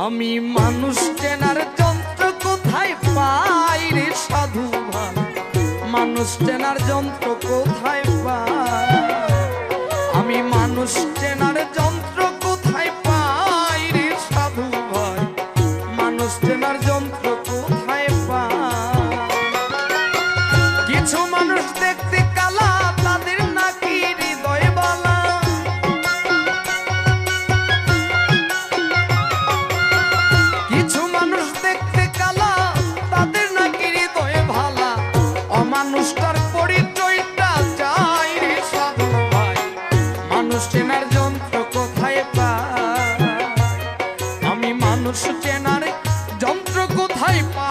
আমি মানুষ চেনার যন্ত্র কোথায় পাই রে সাধু ভাই, মানুষ চেনার যন্ত্র কোথায় পাই, আমি মানুষ চেনার যন্ত্র কোথায় পাই রে সাধু ভাই, মানুষ চেনার যন্ত্র কোথায় পাই। কিছু মানুষ দেখতে কালা, তাদের নাকি হৃদয় বালা, কিছু মানুষ দেখতে কালা, তাদের নাকি হৃদয় ভালা, অমানুষটার পরিচয়টা চাই রে সাধু ভাই, মানুষ চেনার যন্ত্র কোথায় পাই, আমি মানুষ চেনার যন্ত্র কোথায় পাই।